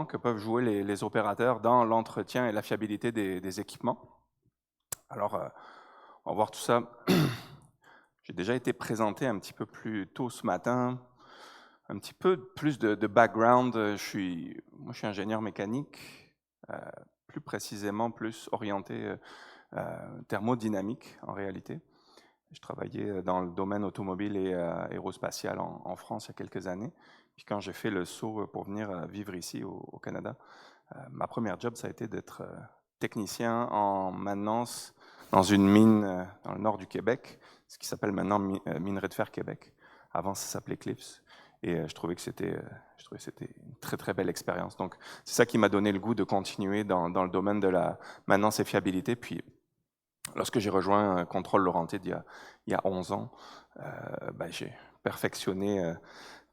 que peuvent jouer les opérateurs dans l'entretien et la fiabilité des équipements. Alors, on va voir tout ça. J'ai déjà été présenté un petit peu plus tôt ce matin. Un petit peu plus de background. Moi, je suis ingénieur mécanique, plus précisément plus orienté thermodynamique en réalité. Je travaillais dans le domaine automobile et aérospatial en France il y a quelques années. Puis quand j'ai fait le saut pour venir vivre ici au Canada, ma première job, ça a été d'être technicien en maintenance dans une mine dans le nord du Québec, ce qui s'appelle maintenant Minerai de fer Québec. Avant, ça s'appelait Cliffs. Et je trouvais que c'était une très, très belle expérience. Donc, c'est ça qui m'a donné le goût de continuer dans le domaine de la maintenance et fiabilité. Puis, lorsque j'ai rejoint Contrôle Laurentide il y a 11 ans, j'ai perfectionné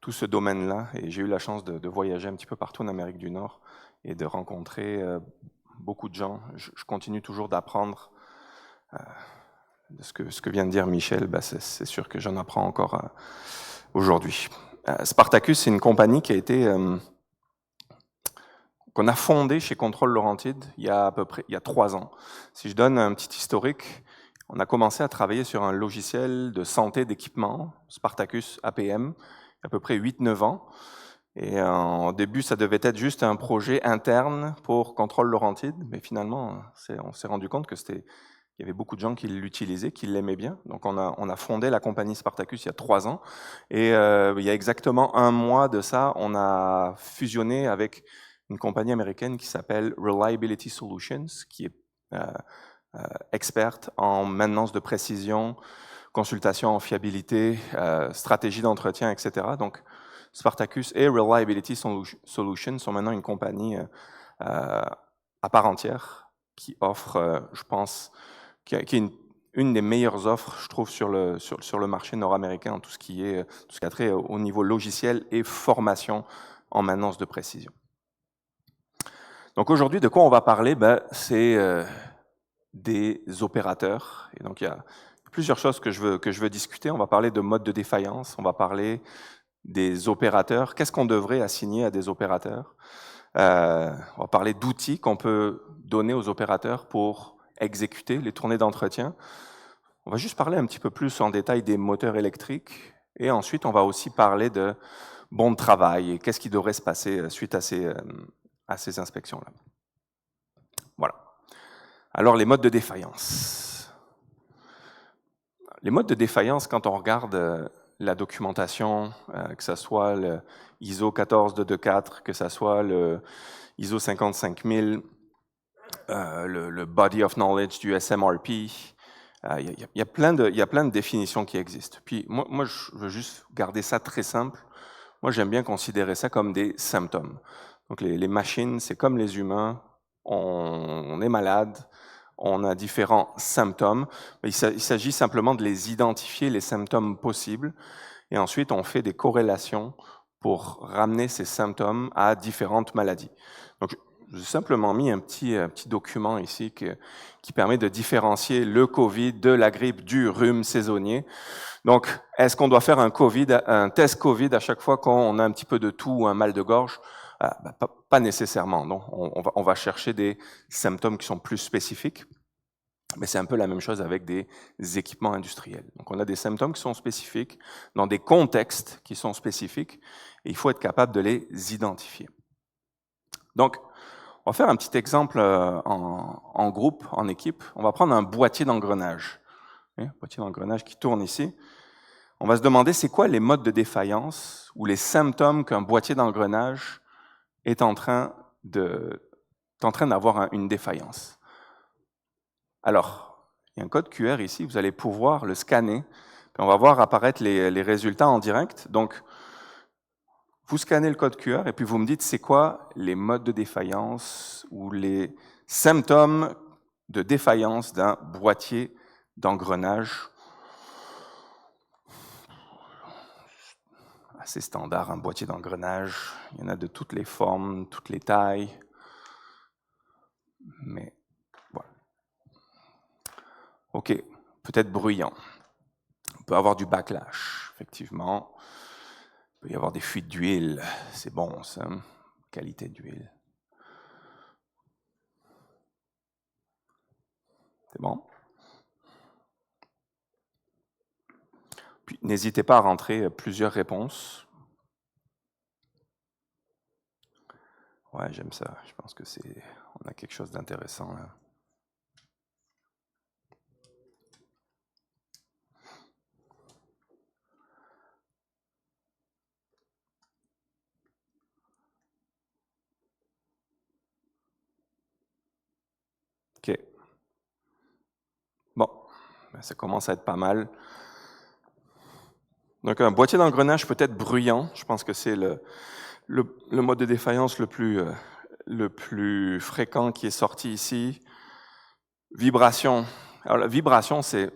tout ce domaine-là et j'ai eu la chance de voyager un petit peu partout en Amérique du Nord et de rencontrer beaucoup de gens. Je continue toujours d'apprendre de ce que vient de dire Michel. C'est sûr que j'en apprends encore aujourd'hui. Spartacus, c'est une compagnie qui a été qu'on a fondée chez Contrôle Laurentide il y a 3 ans. Si je donne un petit historique, on a commencé à travailler sur un logiciel de santé d'équipement, Spartacus APM, il y a à peu près 8-9 ans. Et au début, ça devait être juste un projet interne pour Contrôle Laurentide, mais finalement, on s'est rendu compte que il y avait beaucoup de gens qui l'utilisaient, qui l'aimaient bien. Donc, on a fondé la compagnie Spartacus il y a 3 ans. Et il y a exactement 1 mois de ça, on a fusionné avec une compagnie américaine qui s'appelle Reliability Solutions, qui est experte en maintenance de précision, consultation en fiabilité, stratégie d'entretien, etc. Donc, Spartacus et Reliability Solutions sont maintenant une compagnie à part entière qui offre, je pense, qui est une des meilleures offres, je trouve, sur le marché nord-américain en tout ce qui a trait au niveau logiciel et formation en maintenance de précision. Donc aujourd'hui, de quoi on va parler? C'est des opérateurs. Et donc il y a plusieurs choses que je veux discuter. On va parler de mode de défaillance, on va parler des opérateurs. Qu'est-ce qu'on devrait assigner à des opérateurs? On va parler d'outils qu'on peut donner aux opérateurs pour exécuter les tournées d'entretien. On va juste parler un petit peu plus en détail des moteurs électriques. Et ensuite, on va aussi parler de bon de travail et qu'est-ce qui devrait se passer suite à ces inspections-là. Voilà. Alors, les modes de défaillance. Les modes de défaillance, quand on regarde la documentation, que ce soit le ISO 14224, que ce soit le ISO 55000, le Body of Knowledge du SMRP, il y a plein de définitions qui existent. Puis moi, je veux juste garder ça très simple. Moi, j'aime bien considérer ça comme des symptômes. Donc, les machines, c'est comme les humains. On est malade, on a différents symptômes. Il s'agit simplement de les identifier, les symptômes possibles. Et ensuite, on fait des corrélations pour ramener ces symptômes à différentes maladies. Donc, j'ai simplement mis un petit document ici qui permet de différencier le COVID de la grippe, du rhume saisonnier. Donc, est-ce qu'on doit faire un test COVID à chaque fois qu'on a un petit peu de toux ou un mal de gorge? Pas nécessairement, non. On va chercher des symptômes qui sont plus spécifiques. Mais c'est un peu la même chose avec des équipements industriels. Donc, on a des symptômes qui sont spécifiques, dans des contextes qui sont spécifiques, et il faut être capable de les identifier. Donc, on va faire un petit exemple en groupe, en équipe. On va prendre un boîtier d'engrenage. Un boîtier d'engrenage qui tourne ici. On va se demander c'est quoi les modes de défaillance ou les symptômes qu'un boîtier d'engrenage est en train d'avoir une défaillance. Alors, il y a un code QR ici, vous allez pouvoir le scanner, puis on va voir apparaître les résultats en direct. Donc, vous scannez le code QR et puis vous me dites c'est quoi les modes de défaillance ou les symptômes de défaillance d'un boîtier d'engrenage. Assez standard, un boîtier d'engrenage. Il y en a de toutes les formes, toutes les tailles. Mais voilà. OK, peut-être bruyant. On peut avoir du backlash, effectivement. Il peut y avoir des fuites d'huile. C'est bon, ça. Qualité d'huile. C'est bon? Puis n'hésitez pas à rentrer plusieurs réponses. Ouais, j'aime ça. Je pense que on a quelque chose d'intéressant là. OK. Bon, ça commence à être pas mal. Donc, un boîtier d'engrenage peut être bruyant. Je pense que c'est le mode de défaillance le plus fréquent qui est sorti ici. Vibration. Alors, la vibration, c'est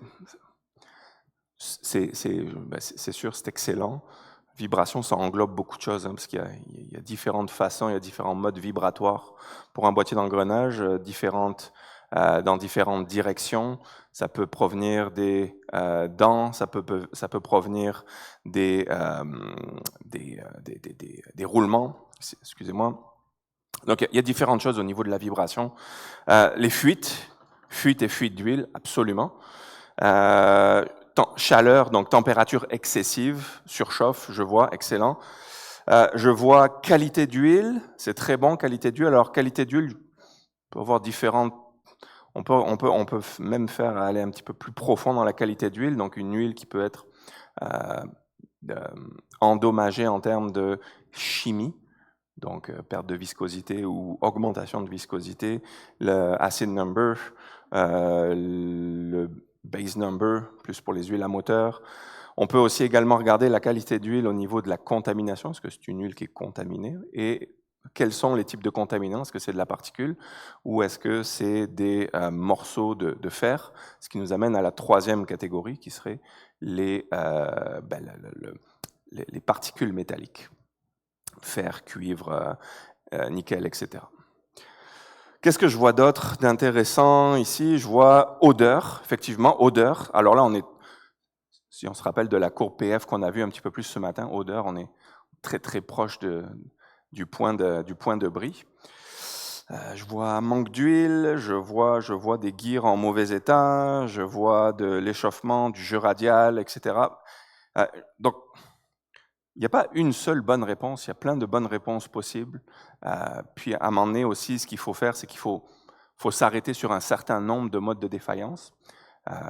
sûr, c'est excellent. Vibration, ça englobe beaucoup de choses, hein, parce qu'il y a différentes façons, il y a différents modes vibratoires pour un boîtier d'engrenage, dans différentes directions. Ça peut provenir des dents, ça peut provenir des roulements, excusez-moi. Donc, il y a différentes choses au niveau de la vibration. Les fuites et fuites d'huile, absolument. Chaleur, donc température excessive, surchauffe, je vois, excellent. Je vois qualité d'huile, c'est très bon, qualité d'huile. Alors, qualité d'huile, on peut avoir différentes. On peut même faire aller un petit peu plus profond dans la qualité d'huile, donc une huile qui peut être endommagée en termes de chimie, donc perte de viscosité ou augmentation de viscosité, le acid number, le base number, plus pour les huiles à moteur. On peut aussi également regarder la qualité d'huile au niveau de la contamination, est-ce que c'est une huile qui est contaminée, et quels sont les types de contaminants, est-ce que c'est de la particule ou est-ce que c'est des morceaux de fer, ce qui nous amène à la troisième catégorie qui serait les particules métalliques, fer, cuivre, nickel, etc. Qu'est-ce que je vois d'autre d'intéressant ici? Je vois odeur, effectivement, odeur. Alors là, si on se rappelle de la courbe PF qu'on a vue un petit peu plus ce matin, odeur, on est très très proche du point de bris. Je vois manque d'huile, je vois des gears en mauvais état, je vois de l'échauffement, du jeu radial, etc. Donc, il n'y a pas une seule bonne réponse, il y a plein de bonnes réponses possibles. Puis à un moment donné aussi, ce qu'il faut faire, c'est qu'il faut s'arrêter sur un certain nombre de modes de défaillance.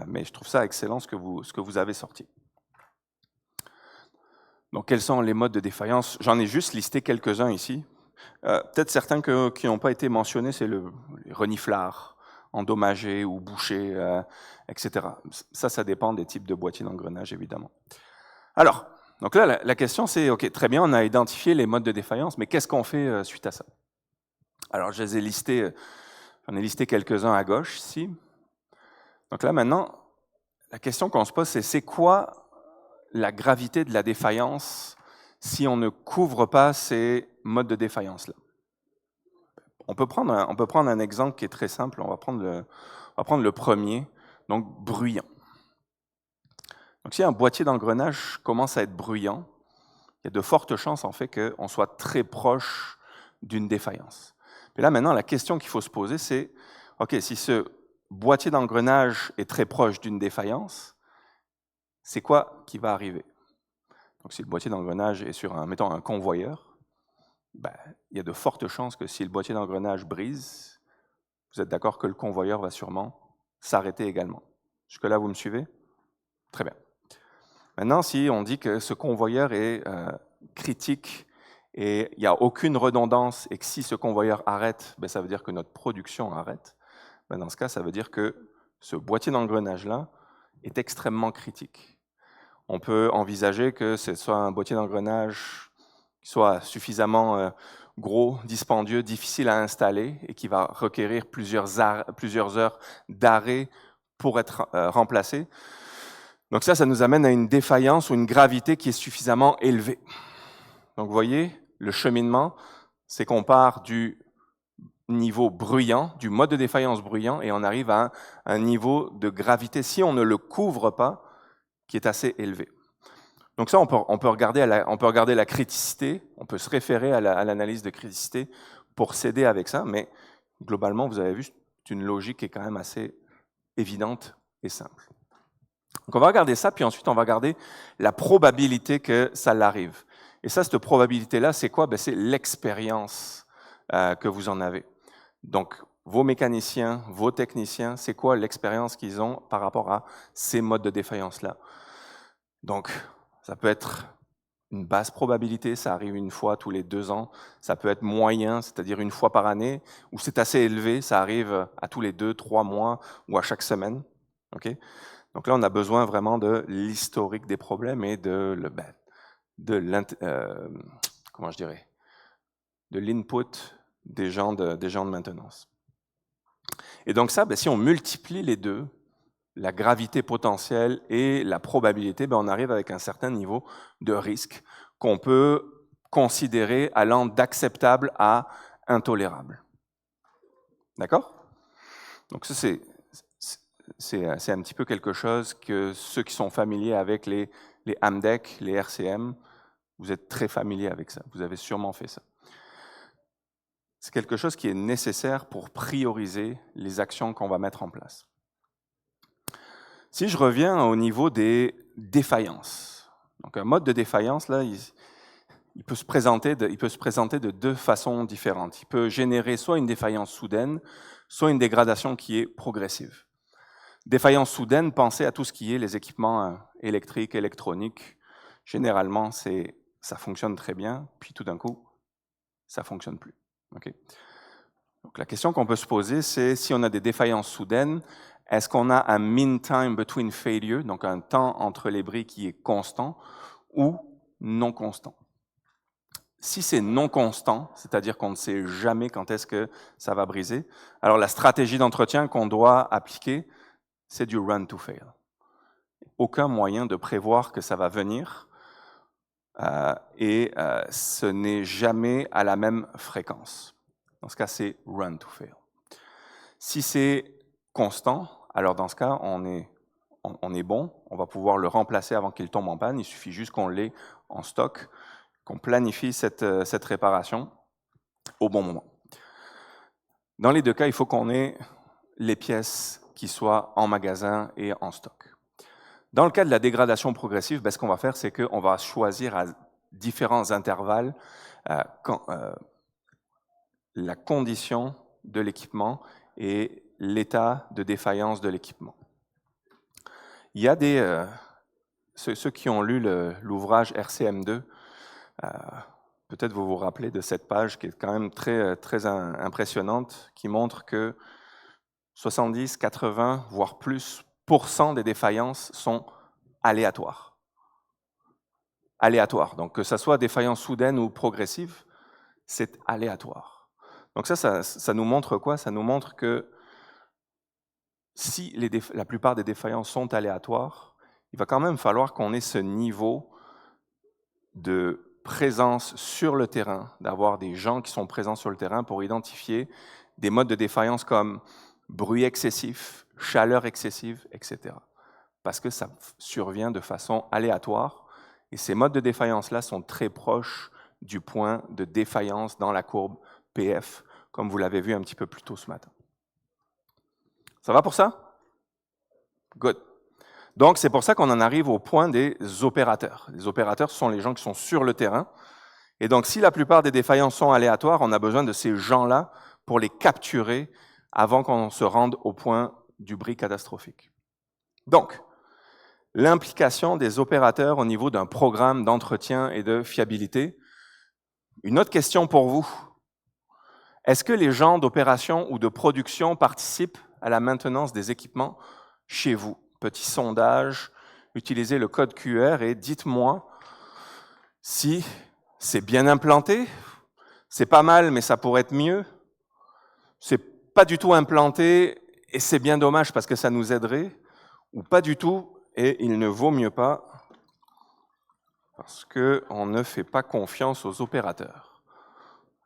Mais je trouve ça excellent ce que vous avez sorti. Donc, quels sont les modes de défaillance? J'en ai juste listé quelques-uns ici. Peut-être certains qui n'ont pas été mentionnés, c'est les reniflards, endommagés ou bouchés, etc. Ça dépend des types de boîtiers d'engrenage, évidemment. Alors, donc là, la question c'est, OK, très bien, on a identifié les modes de défaillance, mais qu'est-ce qu'on fait suite à ça? Alors, j'en ai listé quelques-uns à gauche ici. Donc là, maintenant, la question qu'on se pose, c'est quoi la gravité de la défaillance si on ne couvre pas ces modes de défaillance-là? On peut prendre un exemple qui est très simple. On va prendre le premier, donc bruyant. Donc si un boîtier d'engrenage commence à être bruyant, il y a de fortes chances en fait qu'on soit très proche d'une défaillance. Mais là maintenant, la question qu'il faut se poser, c'est OK, si ce boîtier d'engrenage est très proche d'une défaillance, c'est quoi qui va arriver? Donc si le boîtier d'engrenage est sur mettons un convoyeur, ben, il y a de fortes chances que si le boîtier d'engrenage brise, vous êtes d'accord que le convoyeur va sûrement s'arrêter également. Jusque-là, vous me suivez? Très bien. Maintenant, si on dit que ce convoyeur est critique et il n'y a aucune redondance et que si ce convoyeur arrête, ben, ça veut dire que notre production arrête, ben, dans ce cas, ça veut dire que ce boîtier d'engrenage-là est extrêmement critique. On peut envisager que ce soit un boîtier d'engrenage qui soit suffisamment gros, dispendieux, difficile à installer et qui va requérir plusieurs heures d'arrêt pour être remplacé. Donc ça nous amène à une défaillance ou une gravité qui est suffisamment élevée. Donc vous voyez, le cheminement, c'est qu'on part du niveau bruyant, du mode de défaillance bruyant, et on arrive à un niveau de gravité, si on ne le couvre pas, qui est assez élevé. Donc ça, on peut regarder la criticité, on peut se référer à l'analyse de criticité pour s'aider avec ça, mais globalement, vous avez vu, c'est une logique qui est quand même assez évidente et simple. Donc on va regarder ça, puis ensuite on va regarder la probabilité que ça l'arrive. Et ça, cette probabilité-là, c'est quoi? C'est l'expérience que vous en avez. Donc, vos mécaniciens, vos techniciens, c'est quoi l'expérience qu'ils ont par rapport à ces modes de défaillance-là? Donc, ça peut être une basse probabilité, ça arrive une fois tous les 2 ans. Ça peut être moyen, c'est-à-dire une fois par année, ou c'est assez élevé, ça arrive à tous les 2, 3 mois ou à chaque semaine. Okay? Donc là, on a besoin vraiment de l'historique des problèmes et de l'input des gens de maintenance. Et donc ça, si on multiplie les deux, la gravité potentielle et la probabilité, on arrive avec un certain niveau de risque qu'on peut considérer allant d'acceptable à intolérable. D'accord? Donc ça, c'est un petit peu quelque chose que ceux qui sont familiers avec les AMDEC, les RCM, vous êtes très familiers avec ça. Vous avez sûrement fait ça. C'est quelque chose qui est nécessaire pour prioriser les actions qu'on va mettre en place. Si je reviens au niveau des défaillances, donc un mode de défaillance, là, il peut se présenter de 2 façons différentes. Il peut générer soit une défaillance soudaine, soit une dégradation qui est progressive. Défaillance soudaine, pensez à tout ce qui est les équipements électriques, électroniques. Généralement, ça fonctionne très bien, puis tout d'un coup, ça ne fonctionne plus. Okay? Donc, la question qu'on peut se poser, c'est si on a des défaillances soudaines, est-ce qu'on a un mean time between failure, donc un temps entre les bris qui est constant ou non constant? Si c'est non constant, c'est-à-dire qu'on ne sait jamais quand est-ce que ça va briser, alors la stratégie d'entretien qu'on doit appliquer, c'est du run to fail. Aucun moyen de prévoir que ça va venir et ce n'est jamais à la même fréquence. Dans ce cas, c'est run to fail. Si c'est constant, alors dans ce cas, on est bon, on va pouvoir le remplacer avant qu'il tombe en panne, il suffit juste qu'on l'ait en stock, qu'on planifie cette réparation au bon moment. Dans les 2 cas, il faut qu'on ait les pièces qui soient en magasin et en stock. Dans le cas de la dégradation progressive, ce qu'on va faire, c'est qu'on va choisir à différents intervalles la condition de l'équipement et l'état de défaillance de l'équipement. Il y a ceux qui ont lu l'ouvrage RCM2, peut-être vous vous rappelez de cette page qui est quand même très, très impressionnante, qui montre que 70, 80, voire plus % des défaillances sont aléatoires. Aléatoires. Donc que ce soit défaillance soudaine ou progressive, c'est aléatoire. Donc ça nous montre quoi? Ça nous montre que si la plupart des défaillances sont aléatoires, il va quand même falloir qu'on ait ce niveau de présence sur le terrain, d'avoir des gens qui sont présents sur le terrain pour identifier des modes de défaillance comme bruit excessif, chaleur excessive, etc. Parce que ça survient de façon aléatoire et ces modes de défaillance-là sont très proches du point de défaillance dans la courbe PF, comme vous l'avez vu un petit peu plus tôt ce matin. Ça va pour ça? Good. Donc, c'est pour ça qu'on en arrive au point des opérateurs. Les opérateurs, ce sont les gens qui sont sur le terrain. Et donc, si la plupart des défaillances sont aléatoires, on a besoin de ces gens-là pour les capturer avant qu'on se rende au point du bris catastrophique. Donc, l'implication des opérateurs au niveau d'un programme d'entretien et de fiabilité. Une autre question pour vous. Est-ce que les gens d'opération ou de production participent à la maintenance des équipements chez vous? Petit sondage, utilisez le code QR et dites-moi si c'est bien implanté, c'est pas mal mais ça pourrait être mieux, c'est pas du tout implanté et c'est bien dommage parce que ça nous aiderait, ou pas du tout et il ne vaut mieux pas parce qu'on ne fait pas confiance aux opérateurs.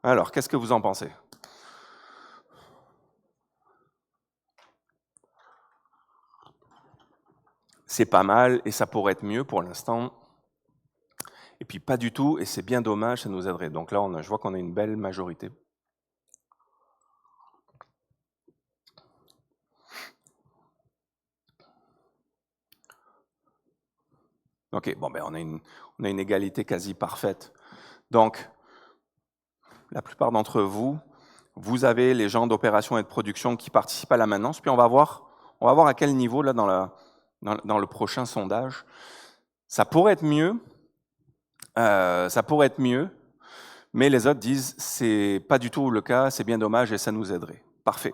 Alors, qu'est-ce que vous en pensez? C'est pas mal et ça pourrait être mieux pour l'instant. Et puis pas du tout et c'est bien dommage, ça nous aiderait. Donc là, je vois qu'on a une belle majorité. OK, bon, ben on a une égalité quasi parfaite. Donc, la plupart d'entre vous, vous avez les gens d'opération et de production qui participent à la maintenance, puis on va voir à quel niveau, là, dans le prochain sondage. Ça pourrait être mieux, mais les autres disent c'est pas du tout le cas, c'est bien dommage et ça nous aiderait. Parfait.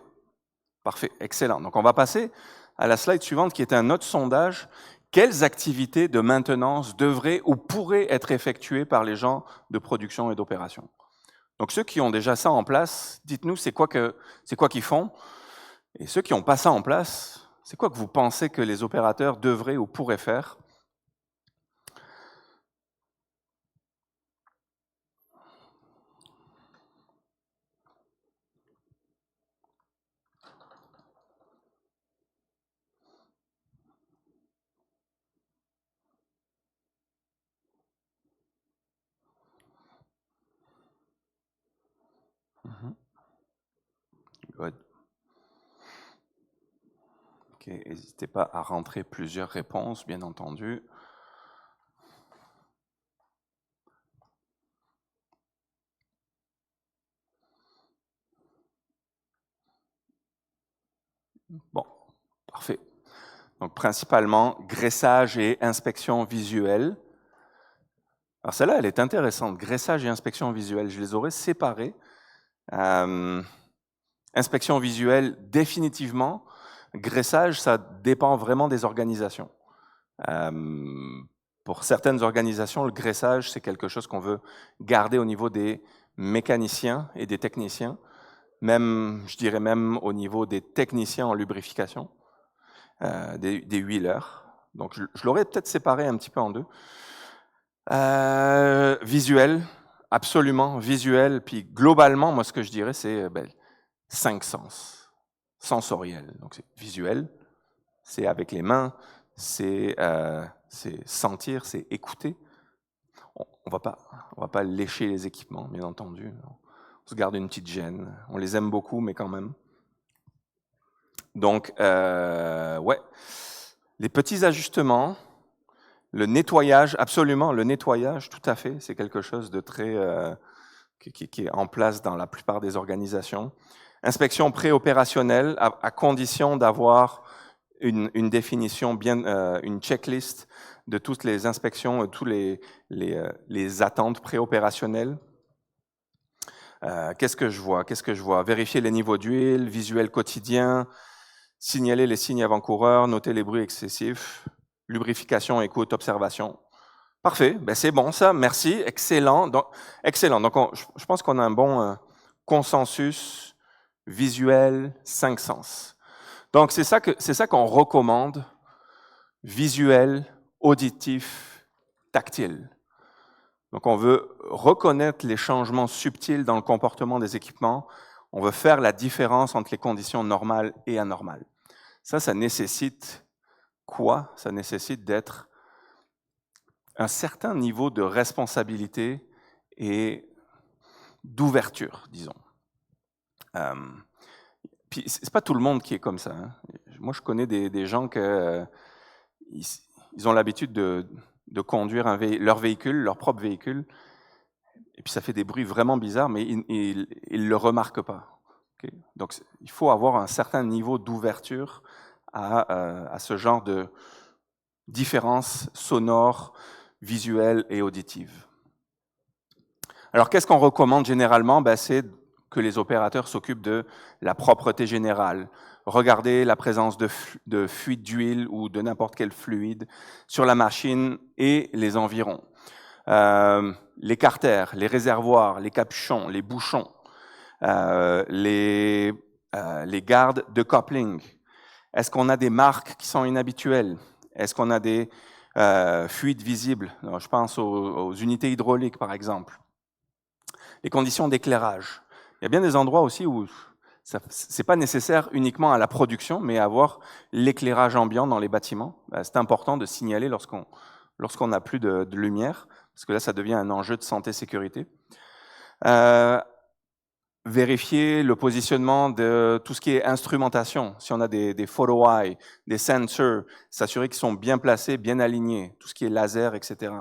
Parfait, excellent. Donc on va passer à la slide suivante qui est un autre sondage. Quelles activités de maintenance devraient ou pourraient être effectuées par les gens de production et d'opération? Donc ceux qui ont déjà ça en place, dites-nous c'est quoi qu'ils font. Et ceux qui n'ont pas ça en place, c'est quoi que vous pensez que les opérateurs devraient ou pourraient faire? Good. OK, n'hésitez pas à rentrer plusieurs réponses, bien entendu. Bon, parfait. Donc, principalement, graissage et inspection visuelle. Alors, celle-là, elle est intéressante. Graissage et inspection visuelle, je les aurais séparées. Inspection visuelle, définitivement. Graissage, ça dépend vraiment des organisations. Pour certaines organisations, le graissage, c'est quelque chose qu'on veut garder au niveau des mécaniciens et des techniciens, même, je dirais même au niveau des techniciens en lubrification, des huileurs. Donc, je l'aurais peut-être séparé un petit peu en deux. Visuel, absolument, visuel. Puis globalement, moi, ce que je dirais, c'est 5 sens. Sensoriel. Donc, c'est visuel, c'est avec les mains, c'est sentir, c'est écouter. On va pas lécher les équipements, bien entendu. On se garde une petite gêne. On les aime beaucoup, mais quand même. Donc, ouais. Les petits ajustements, le nettoyage, absolument, le nettoyage, tout à fait, c'est quelque chose de très qui est en place dans la plupart des organisations. Inspection préopérationnelle, à condition d'avoir une définition bien, une checklist de toutes les inspections, tous les attentes préopérationnelles. Qu'est-ce que je vois? Vérifier les niveaux d'huile, visuel quotidien, signaler les signes avant-coureurs, noter les bruits excessifs, lubrification, écoute, observation. Parfait, ben c'est bon ça, merci, excellent. Donc, je pense qu'on a un bon consensus visuel, 5 sens. Donc, c'est ça qu'on recommande, visuel, auditif, tactile. Donc, on veut reconnaître les changements subtils dans le comportement des équipements. On veut faire la différence entre les conditions normales et anormales. Ça nécessite quoi? Ça nécessite d'être un certain niveau de responsabilité et d'ouverture, disons. Puis c'est pas tout le monde qui est comme ça. Hein. Moi, je connais des gens que ils ont l'habitude de conduire leur propre véhicule, et puis ça fait des bruits vraiment bizarres, mais ils le remarquent pas. Okay? Donc, il faut avoir un certain niveau d'ouverture à ce genre de différences sonores, visuelles et auditives. Alors, qu'est-ce qu'on recommande généralement? C'est que les opérateurs s'occupent de la propreté générale. Regarder la présence de fuite d'huile ou de n'importe quel fluide sur la machine et les environs. Les carters, les réservoirs, les capuchons, les bouchons, les gardes de coupling. Est-ce qu'on a des marques qui sont inhabituelles? Est-ce qu'on a des fuites visibles? Alors, je pense aux unités hydrauliques, par exemple. Les conditions d'éclairage. Il y a bien des endroits aussi où ce n'est pas nécessaire uniquement à la production, mais avoir l'éclairage ambiant dans les bâtiments. C'est important de signaler lorsqu'on n'a plus de lumière, parce que là, ça devient un enjeu de santé-sécurité. Vérifier le positionnement de tout ce qui est instrumentation. Si on a des photo eyes, des sensors, s'assurer qu'ils sont bien placés, bien alignés, tout ce qui est laser, etc.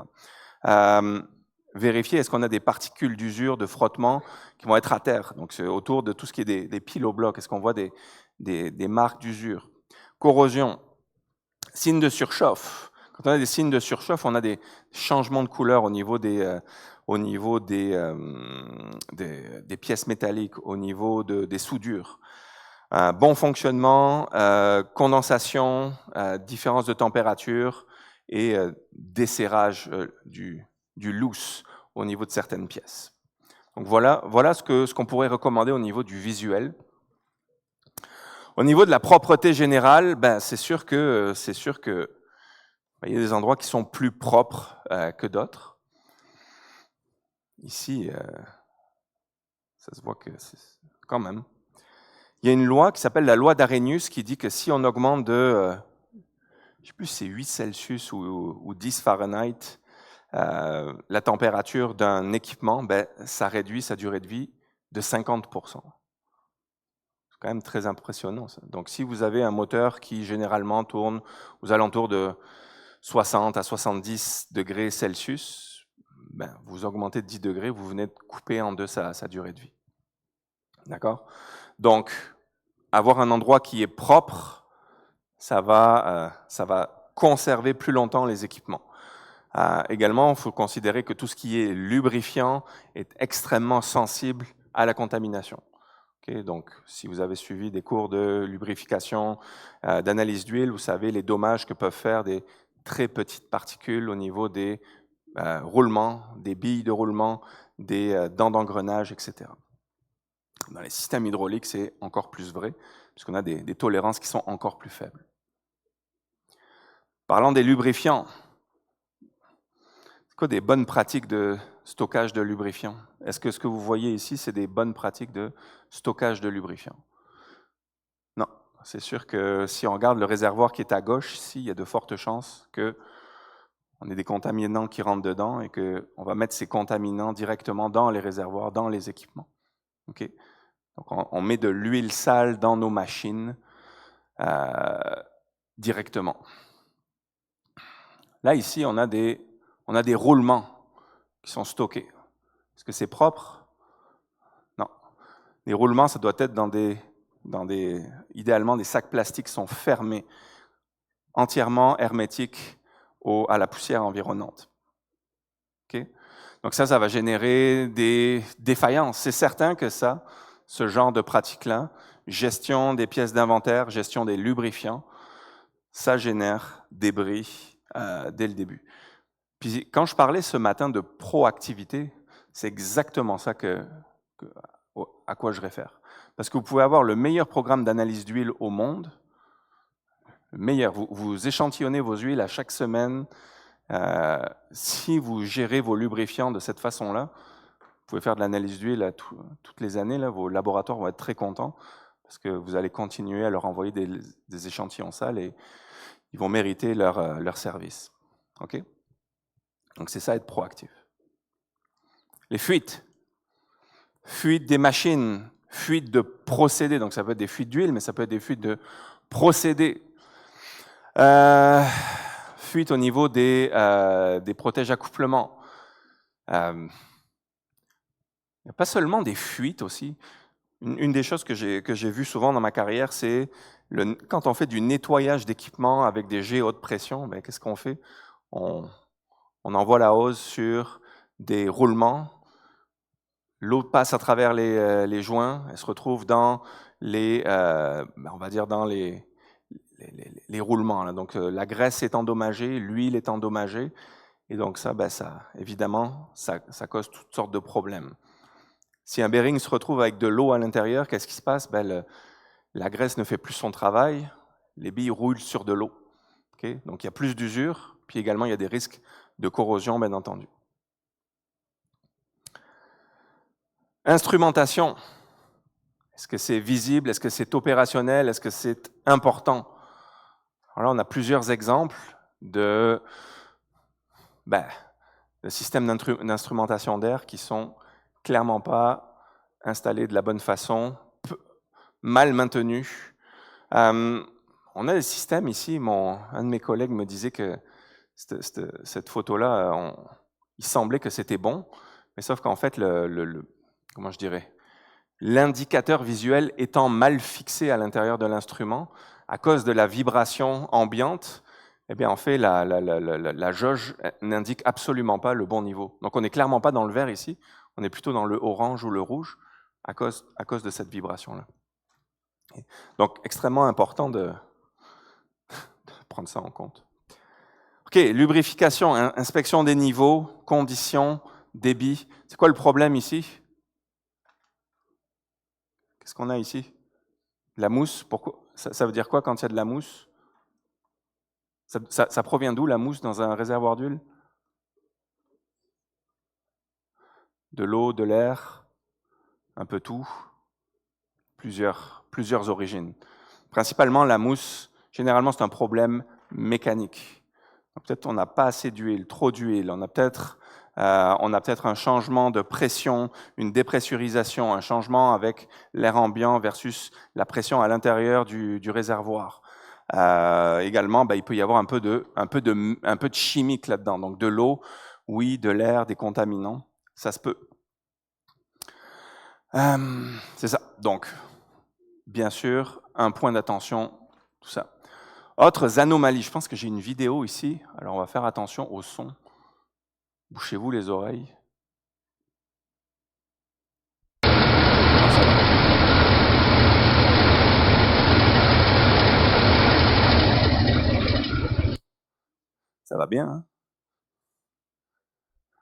Vérifier est-ce qu'on a des particules d'usure, de frottement qui vont être à terre. Donc c'est autour de tout ce qui est des piles au bloc. Est-ce qu'on voit des marques d'usure? Corrosion. Signes de surchauffe. Quand on a des signes de surchauffe, on a des changements de couleur au niveau des pièces métalliques, au niveau des soudures. Bon fonctionnement, condensation, différence de température et desserrage du loose au niveau de certaines pièces. Donc voilà ce qu'on pourrait recommander au niveau du visuel. Au niveau de la propreté générale, c'est sûr que il y a des endroits qui sont plus propres que d'autres. Ici, ça se voit que c'est quand même. Il y a une loi qui s'appelle la loi d'Arrhenius qui dit que si on augmente de, je ne sais plus si c'est 8 Celsius ou 10 Fahrenheit, la température d'un équipement, ça réduit sa durée de vie de 50%. C'est quand même très impressionnant, ça. Donc si vous avez un moteur qui généralement tourne aux alentours de 60 à 70 degrés Celsius, vous augmentez de 10 degrés, vous venez de couper en deux sa durée de vie. D'accord? Donc, avoir un endroit qui est propre, ça va conserver plus longtemps les équipements. Également, il faut considérer que tout ce qui est lubrifiant est extrêmement sensible à la contamination. Okay? Donc, si vous avez suivi des cours de lubrification, d'analyse d'huile, vous savez les dommages que peuvent faire des très petites particules au niveau des roulements, des billes de roulement, des dents d'engrenage, etc. Dans les systèmes hydrauliques, c'est encore plus vrai, puisqu'on a des tolérances qui sont encore plus faibles. Parlant des lubrifiants, c'est quoi des bonnes pratiques de stockage de lubrifiants? Est-ce que ce que vous voyez ici, c'est des bonnes pratiques de stockage de lubrifiants? Non, c'est sûr que si on regarde le réservoir qui est à gauche, ici, il y a de fortes chances qu'on ait des contaminants qui rentrent dedans et qu'on va mettre ces contaminants directement dans les réservoirs, dans les équipements. Okay? Donc on met de l'huile sale dans nos machines directement. Là, ici, on a des roulements qui sont stockés. Est-ce que c'est propre? Non. Les roulements, ça doit être idéalement, des sacs plastiques qui sont fermés, entièrement hermétiques à la poussière environnante. Okay? Donc ça va générer des défaillances. C'est certain que ce genre de pratique-là, gestion des pièces d'inventaire, gestion des lubrifiants, ça génère des bris dès le début. Puis quand je parlais ce matin de proactivité, c'est exactement ça à quoi je réfère. Parce que vous pouvez avoir le meilleur programme d'analyse d'huile au monde, le meilleur, vous échantillonnez vos huiles à chaque semaine. Si vous gérez vos lubrifiants de cette façon-là, vous pouvez faire de l'analyse d'huile toutes les années, là, vos laboratoires vont être très contents parce que vous allez continuer à leur envoyer des échantillons sales et ils vont mériter leur service. Okay? Donc c'est ça, être proactif. Les fuites. Fuite des machines, fuite de procédés. Donc ça peut être des fuites d'huile, mais ça peut être des fuites de procédés. Fuite au niveau des protèges-accouplements. Il n'y a pas seulement des fuites aussi. Une des choses que j'ai vues souvent dans ma carrière, c'est quand on fait du nettoyage d'équipements avec des jets haute pression, qu'est-ce qu'on fait? On envoie la hose sur des roulements. L'eau passe à travers les joints, elle se retrouve dans on va dire dans les roulements. Là. Donc la graisse est endommagée, l'huile est endommagée, et donc ça évidemment, ça cause toutes sortes de problèmes. Si un bearing se retrouve avec de l'eau à l'intérieur, qu'est-ce qui se passe? La graisse ne fait plus son travail, les billes roulent sur de l'eau. Okay? Donc il y a plus d'usure, puis également il y a des risques de corrosion, bien entendu. Instrumentation. Est-ce que c'est visible? Est-ce que c'est opérationnel? Est-ce que c'est important? Alors là, on a plusieurs exemples de systèmes d'instrumentation d'air qui sont clairement pas installé de la bonne façon, mal maintenu. On a des systèmes ici, un de mes collègues me disait que cette photo-là, il semblait que c'était bon, mais sauf qu'en fait, comment je dirais, l'indicateur visuel étant mal fixé à l'intérieur de l'instrument, à cause de la vibration ambiante, eh bien, en fait, la jauge n'indique absolument pas le bon niveau. Donc, on n'est clairement pas dans le vert ici, on est plutôt dans le orange ou le rouge, à cause de cette vibration-là. Donc, extrêmement important de prendre ça en compte. OK, lubrification, inspection des niveaux, conditions, débit. C'est quoi le problème ici? Qu'est-ce qu'on a ici? La mousse, pourquoi? Ça veut dire quoi quand il y a de la mousse? Ça provient d'où la mousse dans un réservoir d'huile? De l'eau, de l'air, un peu tout, plusieurs origines. Principalement la mousse, généralement c'est un problème mécanique. Peut-être on n'a pas assez d'huile, trop d'huile, on a peut-être un changement de pression, une dépressurisation, un changement avec l'air ambiant versus la pression à l'intérieur du réservoir. Également, il peut y avoir un peu de chimique là-dedans, donc de l'eau, oui, de l'air, des contaminants, ça se peut. C'est ça. Donc, bien sûr, un point d'attention, tout ça. Autres anomalies, je pense que j'ai une vidéo ici, alors on va faire attention au son. Bouchez-vous les oreilles. Ça va bien, hein?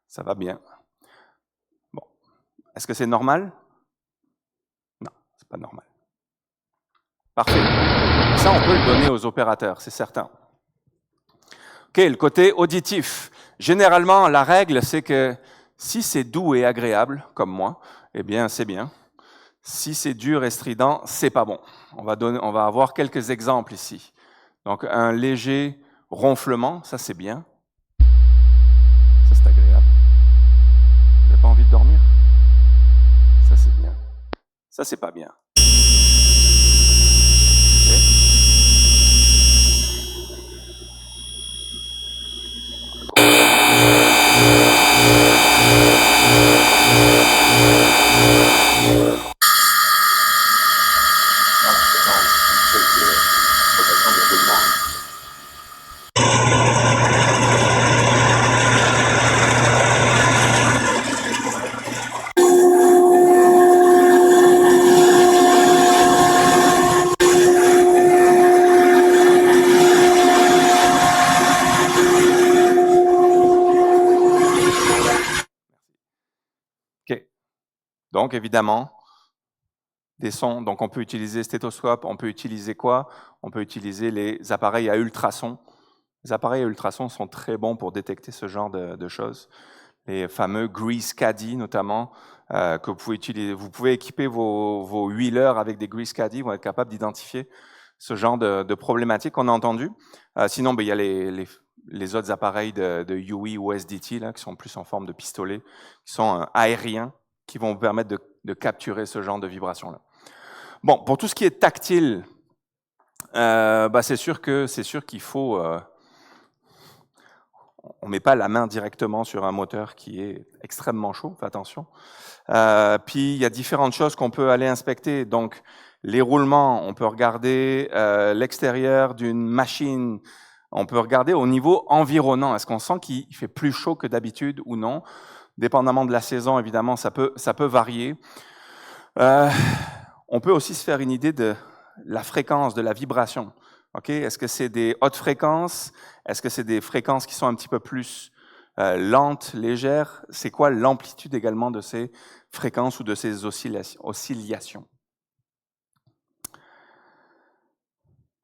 Ça va bien. Bon. Est-ce que c'est normal? Non, c'est pas normal. Parfait. Ça, on peut le donner aux opérateurs, c'est certain. OK, le côté auditif. Généralement, la règle, c'est que si c'est doux et agréable, comme moi, eh bien, c'est bien. Si c'est dur et strident, c'est pas bon. On va avoir quelques exemples ici. Donc, un léger ronflement, ça c'est bien. Ça c'est agréable. Vous n'avez pas envie de dormir? Ça c'est bien. Ça c'est pas bien. Donc, évidemment, des sons. Donc, on peut utiliser stéthoscope, on peut utiliser quoi? On peut utiliser les appareils à ultrasons. Les appareils à ultrasons sont très bons pour détecter ce genre de choses. Les fameux Grease Caddy, notamment, que vous pouvez utiliser. Vous pouvez équiper vos huileurs avec des Grease Caddy, vous êtes capable d'identifier ce genre de problématiques qu'on a entendues. Sinon, il y a les autres appareils de UE ou SDT, là, qui sont plus en forme de pistolet, qui sont aériens, qui vont vous permettre de capturer ce genre de vibration-là. Bon, pour tout ce qui est tactile, c'est sûr qu'il faut... on ne met pas la main directement sur un moteur qui est extrêmement chaud, faites attention. Puis, il y a différentes choses qu'on peut aller inspecter. Donc, les roulements, on peut regarder l'extérieur d'une machine, on peut regarder au niveau environnant. Est-ce qu'on sent qu'il fait plus chaud que d'habitude ou non? Dépendamment de la saison, évidemment, ça peut varier. On peut aussi se faire une idée de la fréquence, de la vibration. Okay? Est-ce que c'est des hautes fréquences? Est-ce que c'est des fréquences qui sont un petit peu plus lentes, légères? C'est quoi l'amplitude également de ces fréquences ou de ces oscillations?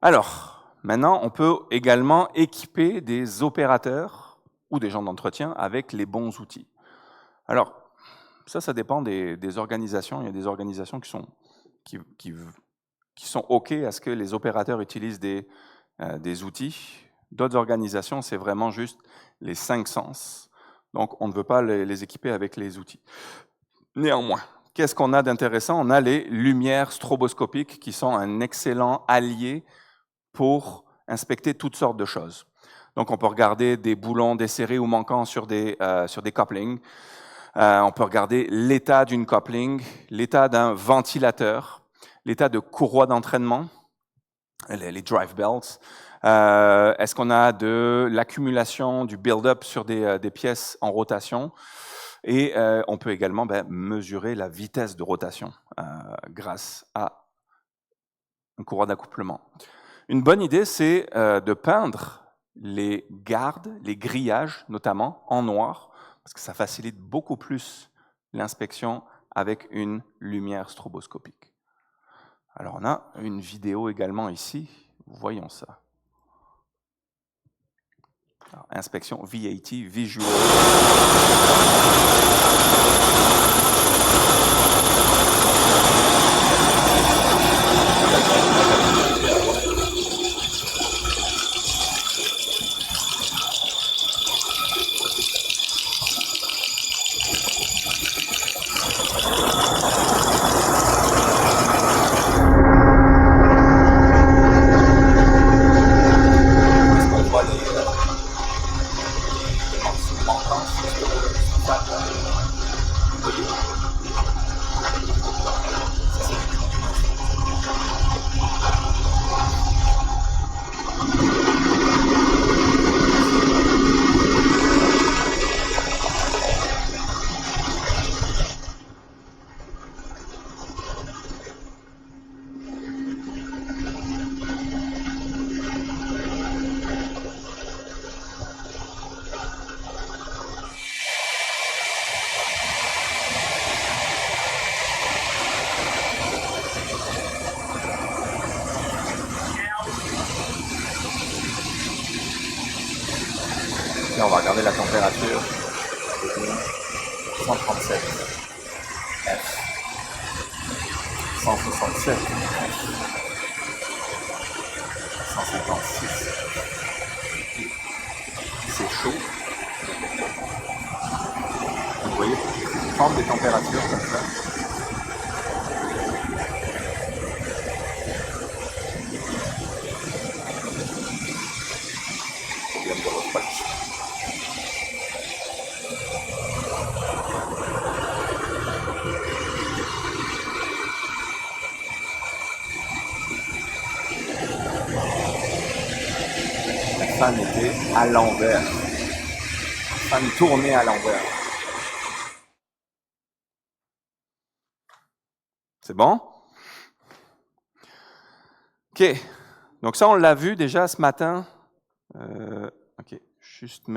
Alors, maintenant, on peut également équiper des opérateurs ou des gens d'entretien avec les bons outils. Alors, ça dépend des organisations. Il y a des organisations qui sont OK à ce que les opérateurs utilisent des outils. D'autres organisations, c'est vraiment juste les 5 sens. Donc, on ne veut pas les équiper avec les outils. Néanmoins, qu'est-ce qu'on a d'intéressant? On a les lumières stroboscopiques qui sont un excellent allié pour inspecter toutes sortes de choses. Donc, on peut regarder des boulons desserrés ou manquants sur des couplings. On peut regarder l'état d'une coupling, l'état d'un ventilateur, l'état de courroie d'entraînement, les drive belts. Est-ce qu'on a de l'accumulation, du build-up sur des pièces en rotation? Et on peut également mesurer la vitesse de rotation grâce à une courroie d'accouplement. Une bonne idée, c'est de peindre les gardes, les grillages notamment, en noir, parce que ça facilite beaucoup plus l'inspection avec une lumière stroboscopique. Alors on a une vidéo également ici, voyons ça. Alors, inspection VAT, Visual. Et on va regarder la température. 137 F. 167 F. 156. C'est chaud. Vous voyez, prendre des températures comme ça. Problème de refroidissement. La fan était à l'envers. La fan tournait à l'envers. C'est bon? OK. Donc ça, on l'a vu déjà ce matin. OK. Juste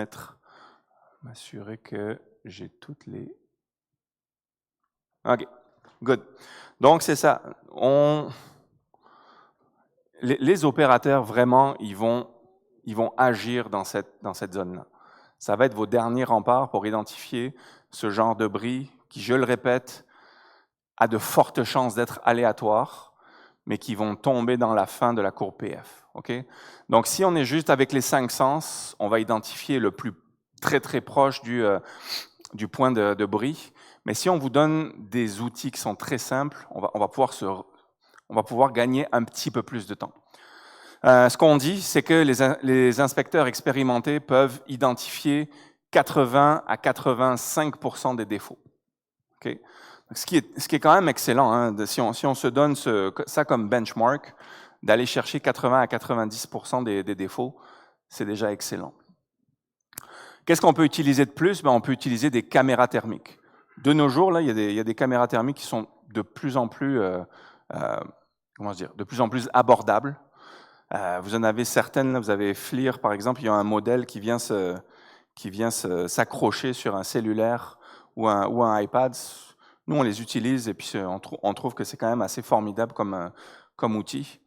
m'assurer que j'ai toutes les... OK. Good. Donc, c'est ça. Les opérateurs, vraiment, ils vont agir dans cette zone-là. Ça va être vos derniers remparts pour identifier ce genre de bris qui, je le répète, a de fortes chances d'être aléatoires, mais qui vont tomber dans la fin de la courbe PF. Okay? Donc, si on est juste avec les 5 sens, on va identifier le plus très proche du point de bris. Mais si on vous donne des outils qui sont très simples, on va pouvoir gagner un petit peu plus de temps. Ce qu'on dit, c'est que les inspecteurs expérimentés peuvent identifier 80 à 85% des défauts. Okay? Ce qui est quand même excellent, hein, si on se donne ça comme benchmark, d'aller chercher 80 à 90% des défauts, c'est déjà excellent. Qu'est-ce qu'on peut utiliser de plus? On peut utiliser des caméras thermiques. De nos jours, là, il y a des caméras thermiques qui sont de plus en plus, de plus en plus abordables. Vous en avez certaines, là, vous avez FLIR par exemple, il y a un modèle qui vient s'accrocher sur un cellulaire ou un iPad. Nous, on les utilise et puis on trouve que c'est quand même assez formidable comme outil.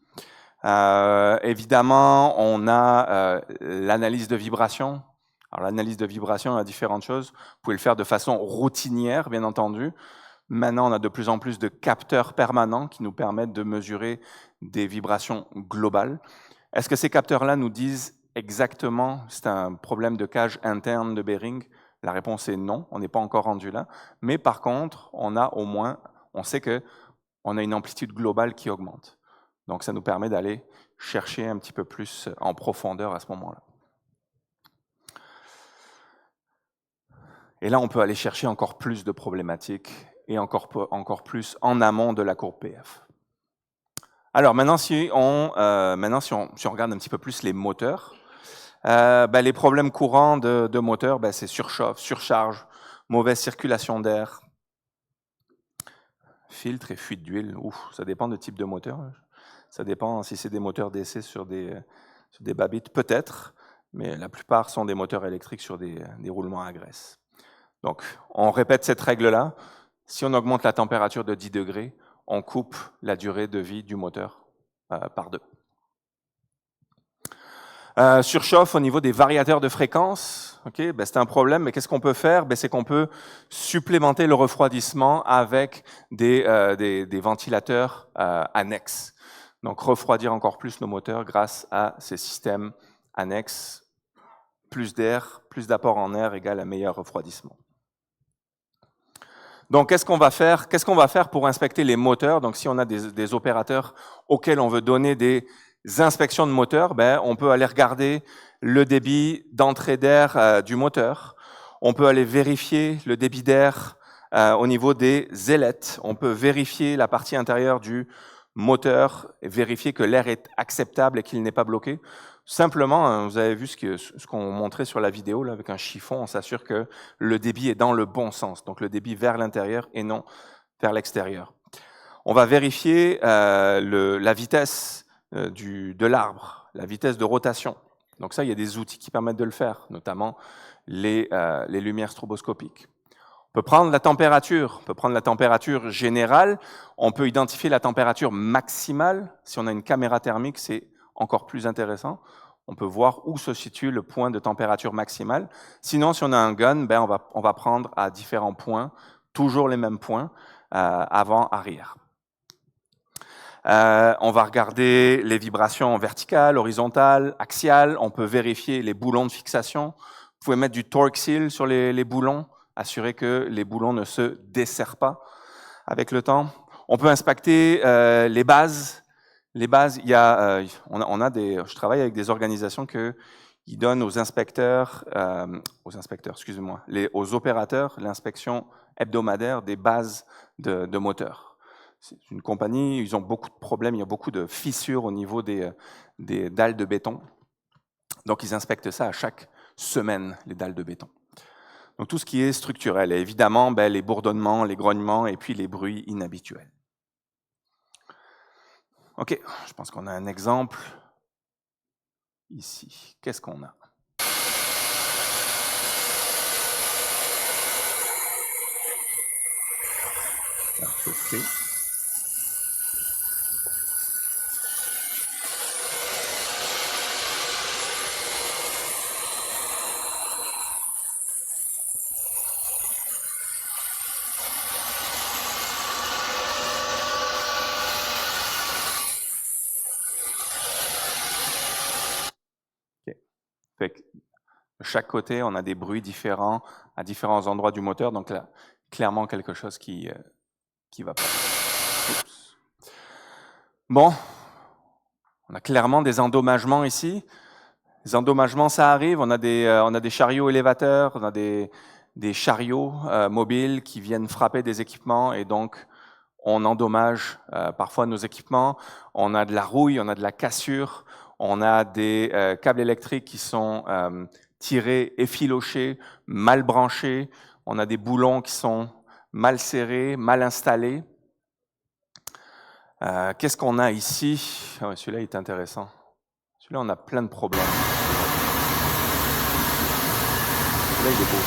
Évidemment, on a l'analyse de vibration. Alors, l'analyse de vibration, il y a différentes choses. Vous pouvez le faire de façon routinière, bien entendu. Maintenant, on a de plus en plus de capteurs permanents qui nous permettent de mesurer des vibrations globales. Est-ce que ces capteurs-là nous disent exactement c'est un problème de cage interne de bearing? La réponse est non, on n'est pas encore rendu là. Mais par contre, on on sait qu'on a une amplitude globale qui augmente. Donc, ça nous permet d'aller chercher un petit peu plus en profondeur à ce moment-là. Et là, on peut aller chercher encore plus de problématiques et encore plus en amont de la courbe PF. Alors, maintenant, si on regarde un petit peu plus les moteurs, les problèmes courants de moteurs, c'est surchauffe, surcharge, mauvaise circulation d'air, filtre et fuite d'huile. Ça dépend du type de moteur. Ça dépend si c'est des moteurs d'essai sur des babites, peut-être, mais la plupart sont des moteurs électriques sur des roulements à graisse. Donc, on répète cette règle-là. Si on augmente la température de 10 degrés, on coupe la durée de vie du moteur par 2. Surchauffe au niveau des variateurs de fréquence. Okay, c'est un problème, mais qu'est-ce qu'on peut faire? C'est qu'on peut supplémenter le refroidissement avec des ventilateurs annexes. Donc, refroidir encore plus nos moteurs grâce à ces systèmes annexes. Plus d'air, plus d'apport en air égale un meilleur refroidissement. Donc, qu'est-ce qu'on va faire? Qu'est-ce qu'on va faire pour inspecter les moteurs? Donc, si on a des opérateurs auxquels on veut donner des inspections de moteur, on peut aller regarder le débit d'entrée d'air du moteur. On peut aller vérifier le débit d'air au niveau des ailettes. On peut vérifier la partie intérieure du moteur et vérifier que l'air est acceptable et qu'il n'est pas bloqué. Simplement, vous avez vu ce qu'on montrait sur la vidéo, là, avec un chiffon, on s'assure que le débit est dans le bon sens, donc le débit vers l'intérieur et non vers l'extérieur. On va vérifier la vitesse de l'arbre, la vitesse de rotation. Donc ça, il y a des outils qui permettent de le faire, notamment les lumières stroboscopiques. On peut prendre la température, générale, on peut identifier la température maximale. Si on a une caméra thermique, c'est encore plus intéressant. On peut voir où se situe le point de température maximale. Sinon, si on a un gun, on va prendre à différents points, toujours les mêmes points, avant, arrière. On va regarder les vibrations verticales, horizontales, axiales. On peut vérifier les boulons de fixation. Vous pouvez mettre du torque seal sur les boulons, assurer que les boulons ne se desserrent pas avec le temps. On peut inspecter les bases. Les bases, je travaille avec des organisations qui donnent aux opérateurs l'inspection hebdomadaire des bases de moteurs. C'est une compagnie, ils ont beaucoup de problèmes, il y a beaucoup de fissures au niveau des dalles de béton. Donc, ils inspectent ça à chaque semaine, les dalles de béton. Donc, tout ce qui est structurel, et évidemment, les bourdonnements, les grognements et puis les bruits inhabituels. OK, je pense qu'on a un exemple ici. Qu'est-ce qu'on a? Fait que de chaque côté, on a des bruits différents à différents endroits du moteur, donc là, clairement quelque chose qui va pas. Oups. Bon, on a clairement des endommagements ici. Les endommagements, ça arrive. On a des chariots élévateurs, on a des chariots mobiles qui viennent frapper des équipements et donc on endommage parfois nos équipements. On a de la rouille, on a de la cassure. On a des câbles électriques qui sont tirés, effilochés, mal branchés. On a des boulons qui sont mal serrés, mal installés. Qu'est-ce qu'on a ici? Oh, celui-là est intéressant. Celui-là, on a plein de problèmes. Celui-là, il est beau.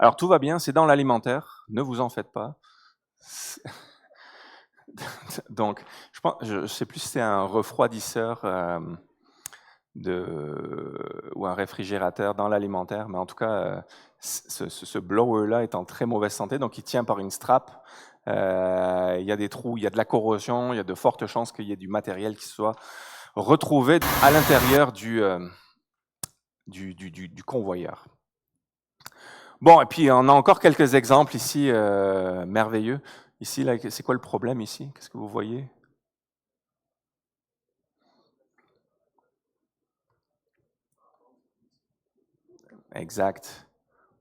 Alors, tout va bien, c'est dans l'alimentaire, ne vous en faites pas. Donc, je ne sais plus si c'est un refroidisseur ou un réfrigérateur dans l'alimentaire, mais en tout cas, ce blower-là est en très mauvaise santé, donc il tient par une strap. Il y a des trous, il y a de la corrosion, il y a de fortes chances qu'il y ait du matériel qui soit retrouvé à l'intérieur du convoyeur. Bon, et puis on a encore quelques exemples ici merveilleux. Ici, là, c'est quoi le problème ici? Qu'est-ce que vous voyez? Exact.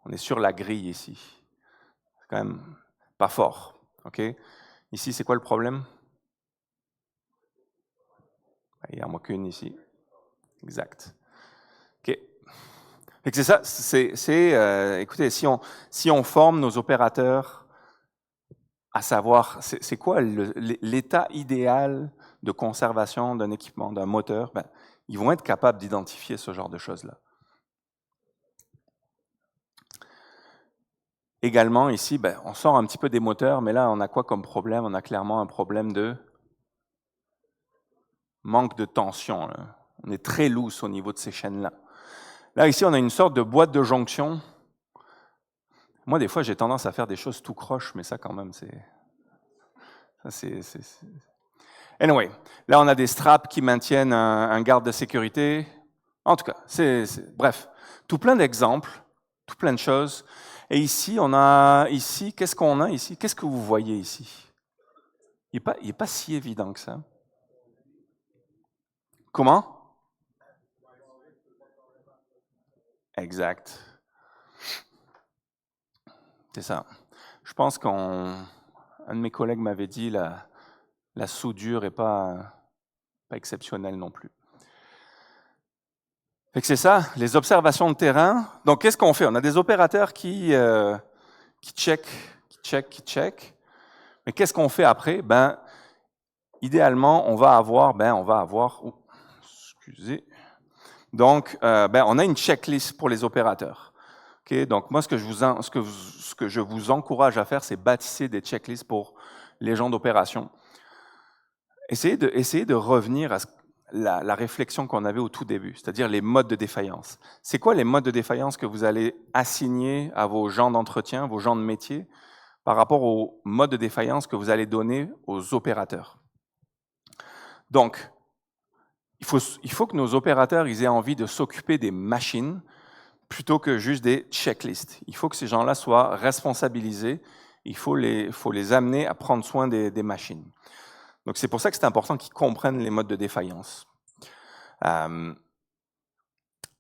On est sur la grille ici. C'est quand même pas fort. OK? Ici, c'est quoi le problème? Il n'y en a qu'une ici. Exact. OK. Fait que c'est ça. Écoutez, si on forme nos opérateurs à savoir c'est quoi l'état idéal de conservation d'un équipement, d'un moteur, ben, ils vont être capables d'identifier ce genre de choses-là. Également, ici, ben, on sort un petit peu des moteurs, mais là, on a quoi comme problème? On a clairement un problème de manque de tension. Là. On est très loose au niveau de ces chaînes-là. Là, ici, on a une sorte de boîte de jonction. Moi, des fois, j'ai tendance à faire des choses tout croche, mais ça, quand même, c'est... Anyway, là, on a des straps qui maintiennent un garde de sécurité. En tout cas, bref, tout plein d'exemples, tout plein de choses. Et ici, qu'est-ce qu'on a ici? Qu'est-ce que vous voyez ici? Il n'est pas si évident que ça. Comment? Exact. C'est ça. Je pense un de mes collègues m'avait dit la soudure n'est pas exceptionnelle non plus. Fait que c'est ça, les observations de terrain. Donc, qu'est-ce qu'on fait? On a des opérateurs qui checkent. Mais qu'est-ce qu'on fait après? Ben, idéalement, on va avoir, excusez. Donc, on a une checklist pour les opérateurs. Okay? Donc, moi, ce que je vous encourage à faire, c'est bâtisser des checklists pour les gens d'opération. Essayez de revenir à la réflexion qu'on avait au tout début, c'est-à-dire les modes de défaillance. C'est quoi les modes de défaillance que vous allez assigner à vos gens d'entretien, vos gens de métier, par rapport aux modes de défaillance que vous allez donner aux opérateurs? Donc, il faut que nos opérateurs ils aient envie de s'occuper des machines plutôt que juste des checklists. Il faut que ces gens-là soient responsabilisés. Il faut les amener à prendre soin des machines. Donc, c'est pour ça que c'est important qu'ils comprennent les modes de défaillance.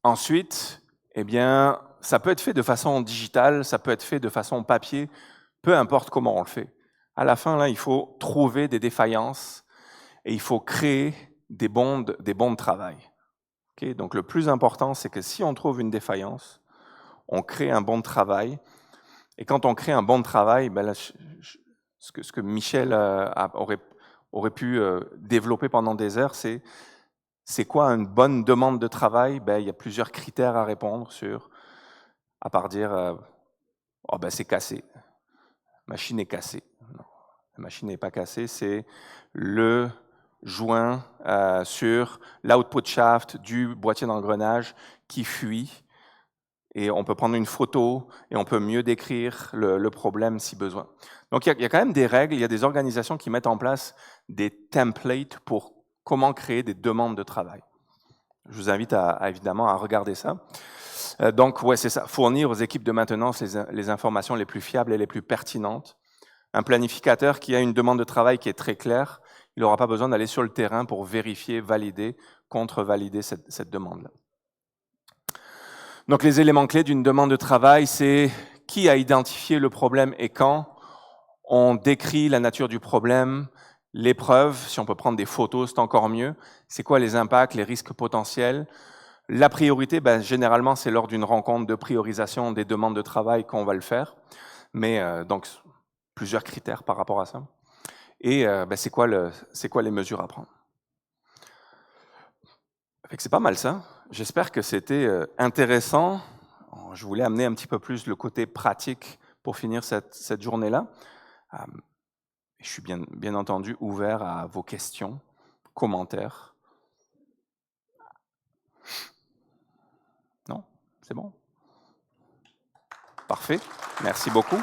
Ensuite, eh bien, ça peut être fait de façon digitale, ça peut être fait de façon papier, peu importe comment on le fait. À la fin, là, il faut trouver des défaillances et il faut créer des bons de travail. Okay? Donc, le plus important, c'est que si on trouve une défaillance, on crée un bon de travail. Et quand on crée un bon de travail, ben là, ce que Michel aurait pu développer pendant des heures, c'est quoi une bonne demande de travail? Ben, il y a plusieurs critères à répondre sur, à part dire c'est cassé, la machine est cassée. Non, la machine n'est pas cassée, c'est le joint sur l'output shaft du boîtier d'engrenage qui fuit. Et on peut prendre une photo et on peut mieux décrire le problème si besoin. Donc, il y a quand même des règles, il y a des organisations qui mettent en place des templates pour comment créer des demandes de travail. Je vous invite évidemment à regarder ça. Donc, ouais, c'est ça, fournir aux équipes de maintenance les informations les plus fiables et les plus pertinentes. Un planificateur qui a une demande de travail qui est très claire, il n'aura pas besoin d'aller sur le terrain pour vérifier, valider, contre-valider cette demande-là. Donc, les éléments clés d'une demande de travail, c'est qui a identifié le problème et quand. On décrit la nature du problème, les preuves, si on peut prendre des photos, c'est encore mieux. C'est quoi les impacts, les risques potentiels? La priorité, généralement, c'est lors d'une rencontre de priorisation des demandes de travail qu'on va le faire. Mais donc, plusieurs critères par rapport à ça. Et c'est quoi les mesures à prendre? C'est pas mal ça. J'espère que c'était intéressant. Je voulais amener un petit peu plus le côté pratique pour finir cette journée-là. Je suis bien entendu ouvert à vos questions, commentaires. Non? C'est bon? Parfait. Merci beaucoup.